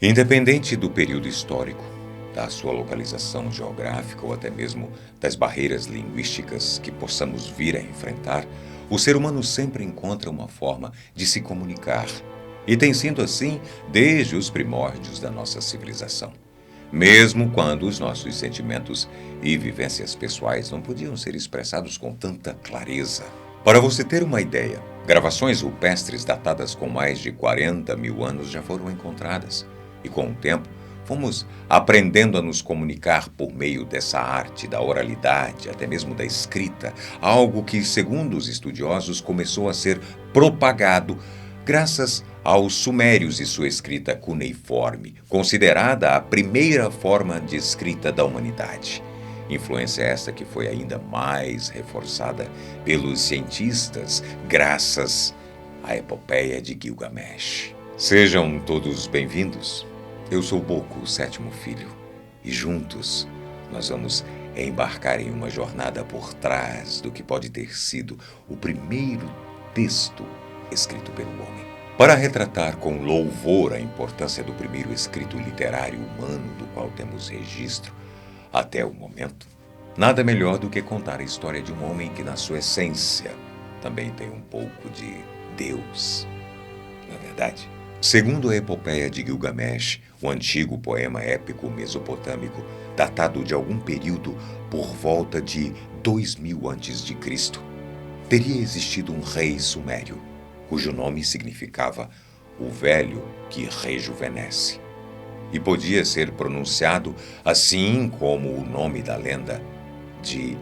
Independente do período histórico, da sua localização geográfica ou até mesmo das barreiras linguísticas que possamos vir a enfrentar, o ser humano sempre encontra uma forma de se comunicar. E tem sido assim desde os primórdios da nossa civilização. Mesmo quando os nossos sentimentos e vivências pessoais não podiam ser expressados com tanta clareza. Para você ter uma ideia, gravações rupestres datadas com mais de 40 mil anos já foram encontradas. E com o tempo, fomos aprendendo a nos comunicar por meio dessa arte, da oralidade, até mesmo da escrita, algo que, segundo os estudiosos, começou a ser propagado graças aos sumérios e sua escrita cuneiforme, considerada a primeira forma de escrita da humanidade. Influência esta que foi ainda mais reforçada pelos cientistas graças à epopeia de Gilgamesh. Sejam todos bem-vindos. Eu sou Boco, o sétimo filho, e juntos nós vamos embarcar em uma jornada por trás do que pode ter sido o primeiro texto escrito pelo homem. Para retratar com louvor a importância do primeiro escrito literário humano do qual temos registro até o momento, nada melhor do que contar a história de um homem que, na sua essência, também tem um pouco de Deus. Não é verdade? Segundo a epopeia de Gilgamesh, o antigo poema épico mesopotâmico, datado de algum período por volta de 2000 a.C., teria existido um rei sumério, cujo nome significava o velho que rejuvenesce. E podia ser pronunciado assim como o nome da lenda de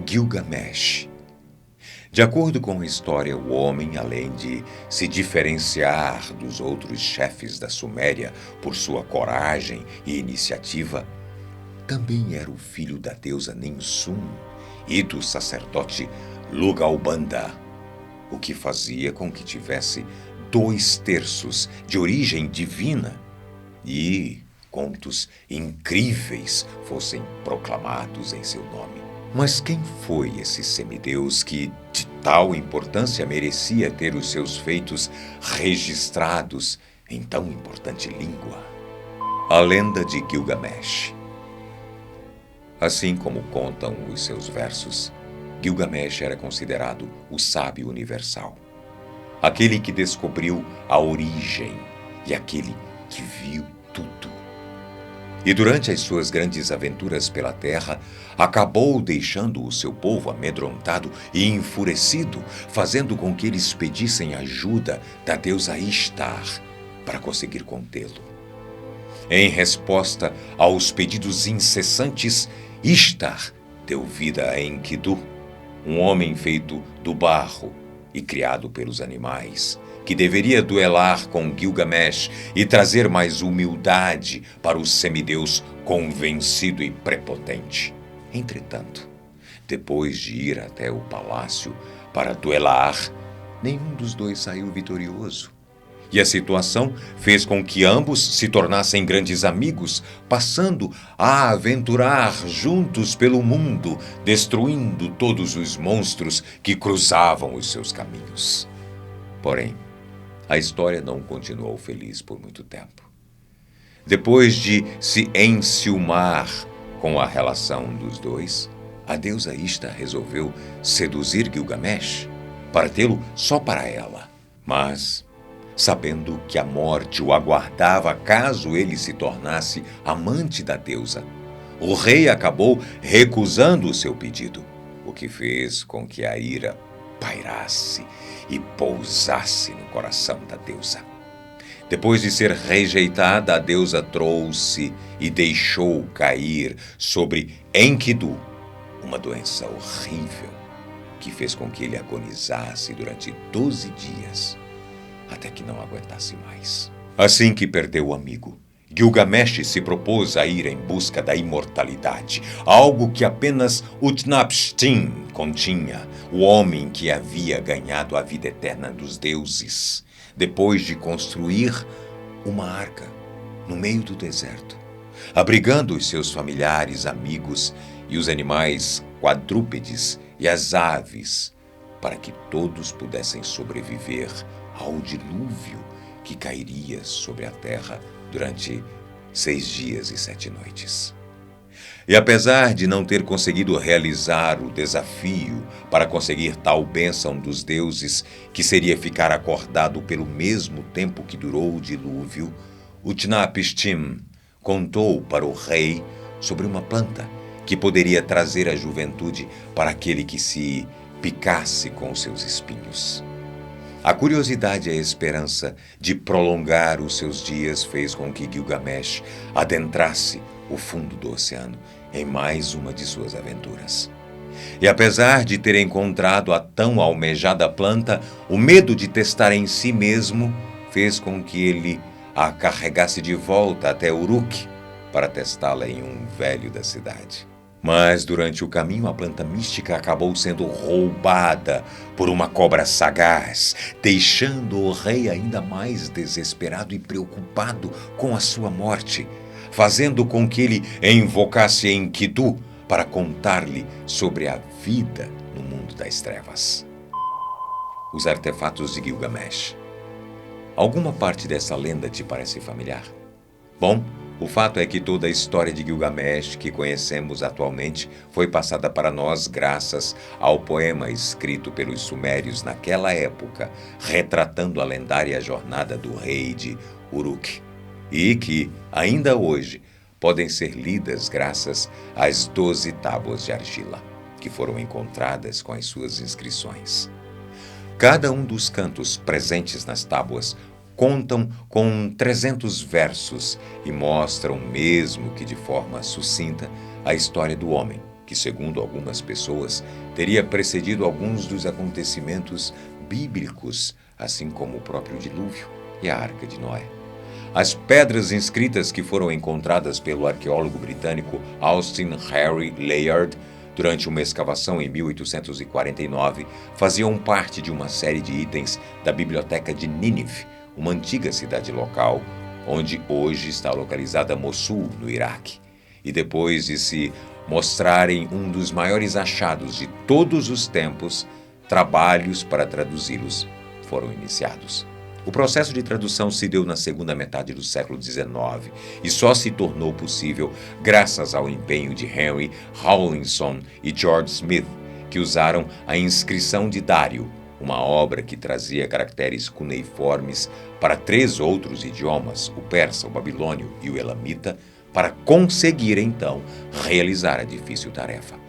Gilgamesh. De acordo com a história, o homem, além de se diferenciar dos outros chefes da Suméria por sua coragem e iniciativa, também era o filho da deusa Ninsum e do sacerdote Lugalbanda, o que fazia com que tivesse 2/3 de origem divina e contos incríveis fossem proclamados em seu nome. Mas quem foi esse semideus que de tal importância merecia ter os seus feitos registrados em tão importante língua? A lenda de Gilgamesh. Assim como contam os seus versos, Gilgamesh era considerado o sábio universal, aquele que descobriu a origem e aquele que viu tudo. E durante as suas grandes aventuras pela terra, acabou deixando o seu povo amedrontado e enfurecido, fazendo com que eles pedissem ajuda da deusa Ishtar para conseguir contê-lo. Em resposta aos pedidos incessantes, Ishtar deu vida a Enkidu, um homem feito do barro e criado pelos animais, que deveria duelar com Gilgamesh e trazer mais humildade para o semideus convencido e prepotente. Entretanto, depois de ir até o palácio para duelar, nenhum dos dois saiu vitorioso. E a situação fez com que ambos se tornassem grandes amigos, passando a aventurar juntos pelo mundo, destruindo todos os monstros que cruzavam os seus caminhos. Porém, a história não continuou feliz por muito tempo. Depois de se enciumar com a relação dos dois, a deusa Ishtar resolveu seduzir Gilgamesh para tê-lo só para ela. Mas, sabendo que a morte o aguardava caso ele se tornasse amante da deusa, o rei acabou recusando o seu pedido, o que fez com que a ira pairasse e pousasse no coração da deusa. Depois de ser rejeitada, a deusa trouxe e deixou cair sobre Enkidu uma doença horrível que fez com que ele agonizasse durante 12 dias, até que não aguentasse mais. Assim que perdeu o amigo, Gilgamesh se propôs a ir em busca da imortalidade, algo que apenas Utnapishtim continha, o homem que havia ganhado a vida eterna dos deuses, depois de construir uma arca no meio do deserto, abrigando os seus familiares, amigos e os animais quadrúpedes e as aves, para que todos pudessem sobreviver ao dilúvio que cairia sobre a terra durante 6 dias e 7 noites. E apesar de não ter conseguido realizar o desafio para conseguir tal bênção dos deuses, que seria ficar acordado pelo mesmo tempo que durou o dilúvio, Utnapishtim contou para o rei sobre uma planta que poderia trazer a juventude para aquele que se picasse com seus espinhos. A curiosidade e a esperança de prolongar os seus dias fez com que Gilgamesh adentrasse o fundo do oceano em mais uma de suas aventuras. E apesar de ter encontrado a tão almejada planta, o medo de testar em si mesmo fez com que ele a carregasse de volta até Uruk para testá-la em um velho da cidade. Mas durante o caminho a planta mística acabou sendo roubada por uma cobra sagaz, deixando o rei ainda mais desesperado e preocupado com a sua morte, fazendo com que ele invocasse Enkidu para contar-lhe sobre a vida no mundo das trevas. Os artefatos de Gilgamesh. Alguma parte dessa lenda te parece familiar? Bom, o fato é que toda a história de Gilgamesh que conhecemos atualmente foi passada para nós graças ao poema escrito pelos sumérios naquela época, retratando a lendária jornada do rei de Uruk, e que, ainda hoje, podem ser lidas graças às 12 tábuas de argila, que foram encontradas com as suas inscrições. Cada um dos cantos presentes nas tábuas contam com 300 versos e mostram, mesmo que de forma sucinta, a história do homem, que, segundo algumas pessoas, teria precedido alguns dos acontecimentos bíblicos, assim como o próprio dilúvio e a Arca de Noé. As pedras inscritas que foram encontradas pelo arqueólogo britânico Austin Harry Layard durante uma escavação em 1849 faziam parte de uma série de itens da Biblioteca de Nínive, uma antiga cidade local, onde hoje está localizada Mossul, no Iraque. E depois de se mostrarem um dos maiores achados de todos os tempos, trabalhos para traduzi-los foram iniciados. O processo de tradução se deu na segunda metade do século XIX e só se tornou possível graças ao empenho de Henry Rawlinson e George Smith, que usaram a inscrição de Dário, uma obra que trazia caracteres cuneiformes para 3 outros idiomas, o persa, o babilônio e o elamita, para conseguir, então, realizar a difícil tarefa.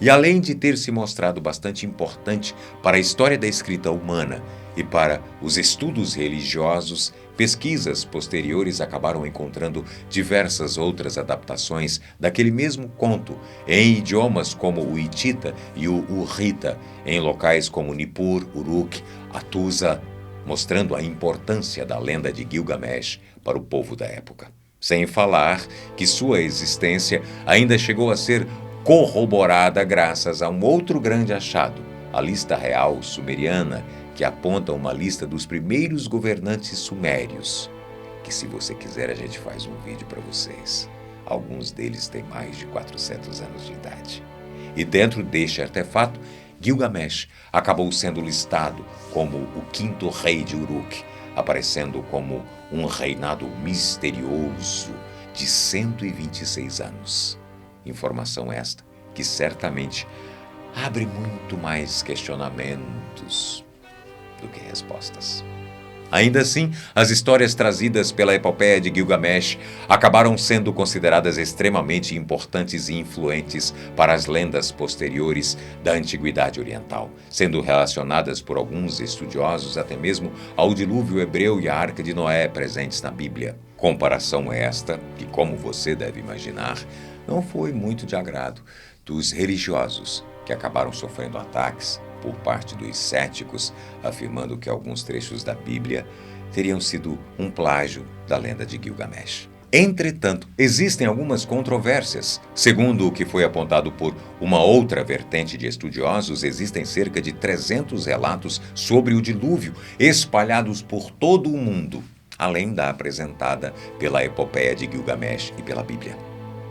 E além de ter se mostrado bastante importante para a história da escrita humana e para os estudos religiosos, pesquisas posteriores acabaram encontrando diversas outras adaptações daquele mesmo conto em idiomas como o hitita e o urrita, em locais como Nippur, Uruk, Atusa, mostrando a importância da lenda de Gilgamesh para o povo da época. Sem falar que sua existência ainda chegou a ser corroborada graças a um outro grande achado, a lista real sumeriana, que aponta uma lista dos primeiros governantes sumérios, que, se você quiser, a gente faz um vídeo para vocês. Alguns deles têm mais de 400 anos de idade. E dentro deste artefato, Gilgamesh acabou sendo listado como o 5º rei de Uruk, aparecendo como um reinado misterioso de 126 anos. Informação esta que certamente abre muito mais questionamentos do que respostas. Ainda assim, as histórias trazidas pela epopeia de Gilgamesh acabaram sendo consideradas extremamente importantes e influentes para as lendas posteriores da Antiguidade Oriental, sendo relacionadas por alguns estudiosos até mesmo ao dilúvio hebreu e à Arca de Noé presentes na Bíblia. Comparação esta, que, como você deve imaginar, não foi muito de agrado dos religiosos, que acabaram sofrendo ataques por parte dos céticos, afirmando que alguns trechos da Bíblia teriam sido um plágio da lenda de Gilgamesh. Entretanto, existem algumas controvérsias. Segundo o que foi apontado por uma outra vertente de estudiosos, existem cerca de 300 relatos sobre o dilúvio, espalhados por todo o mundo, além da apresentada pela epopeia de Gilgamesh e pela Bíblia.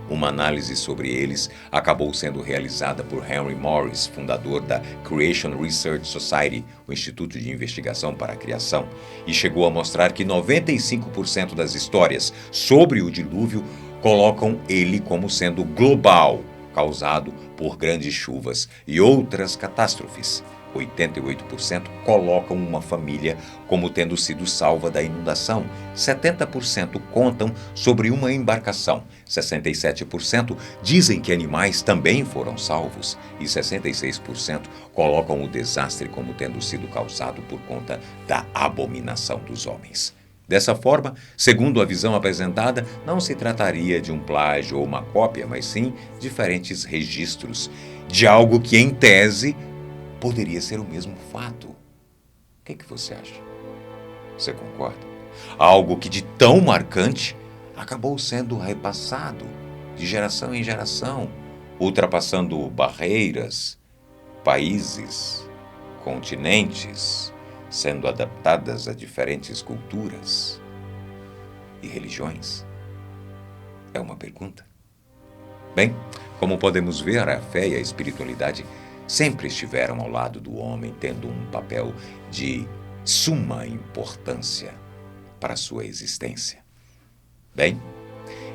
Uma análise sobre eles acabou sendo realizada por Henry Morris, fundador da Creation Research Society, o Instituto de Investigação para a Criação, e chegou a mostrar que 95% das histórias sobre o dilúvio colocam ele como sendo global, causado por grandes chuvas e outras catástrofes. 88% colocam uma família como tendo sido salva da inundação. 70% contam sobre uma embarcação. 67% dizem que animais também foram salvos. E 66% colocam o desastre como tendo sido causado por conta da abominação dos homens. Dessa forma, segundo a visão apresentada, não se trataria de um plágio ou uma cópia, mas sim diferentes registros de algo que, em tese, poderia ser o mesmo fato. O que você acha? Você concorda? Algo que de tão marcante acabou sendo repassado de geração em geração, ultrapassando barreiras, países, continentes, sendo adaptadas a diferentes culturas e religiões? É uma pergunta. Bem, como podemos ver, a fé e a espiritualidade sempre estiveram ao lado do homem, tendo um papel de suma importância para a sua existência. Bem,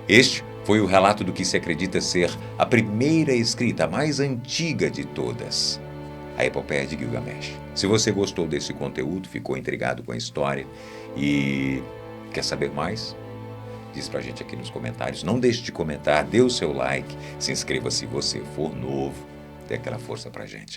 este foi o relato do que se acredita ser a primeira escrita, a mais antiga de todas, a Epopeia de Gilgamesh. Se você gostou desse conteúdo, ficou intrigado com a história e quer saber mais, diz pra gente aqui nos comentários. Não deixe de comentar, dê o seu like, se inscreva se você for novo, dê aquela força pra gente.